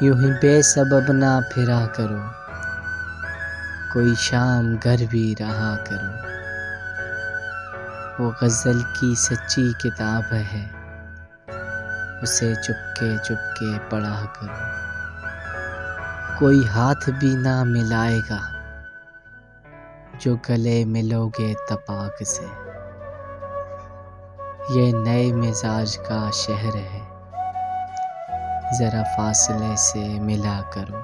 यूं ही बेसबब ना फिरा करो, कोई शाम घर भी रहा करो। वो गज़ल की सच्ची किताब है, उसे चुपके चुपके पढ़ा करो। कोई हाथ भी ना मिलाएगा, जो गले मिलोगे तपाक से। ये नए मिजाज का शहर है, ज़रा फासले से मिला करो।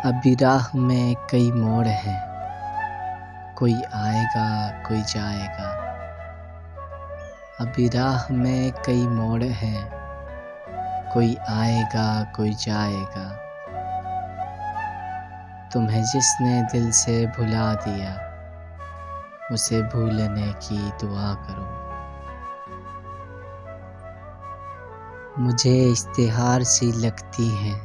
अभी राह में कई मोड़ हैं, कोई आएगा कोई जाएगा। अभी राह में कई मोड़ हैं, कोई आएगा कोई जाएगा। तुम्हें जिसने दिल से भुला दिया, उसे भूलने की दुआ करो। मुझे इश्तिहार सी लगती हैं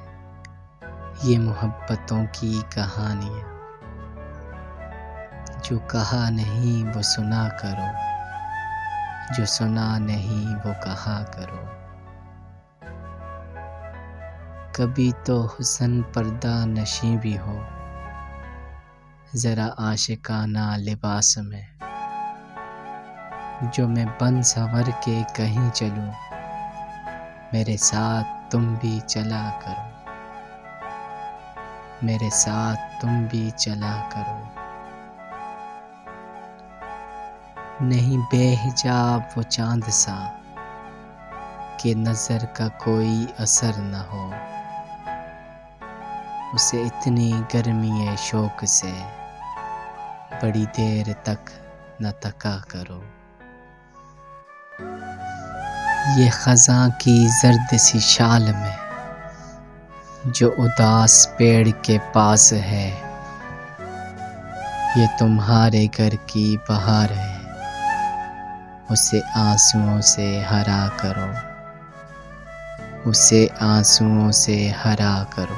ये मोहब्बतों की कहानियाँ। जो कहा नहीं वो सुना करो, जो सुना नहीं वो कहा करो। कभी तो हुस्न पर्दा नशी भी हो, ज़रा आशिकाना लिबास में। जो मैं बन संवर के कहीं चलूं, मेरे साथ तुम भी चला करो। मेरे साथ तुम भी चला करो। नहीं बेहिजाब वो चाँद सा, कि नज़र का कोई असर न हो। उसे इतनी गर्मी शौक से, बड़ी देर तक न तका करो। ये ख़ज़ां की जर्द सी शाल में, जो उदास पेड़ के पास है। ये तुम्हारे घर की बहार है, उसे आंसुओं से हरा करो। उसे आंसुओं से हरा करो।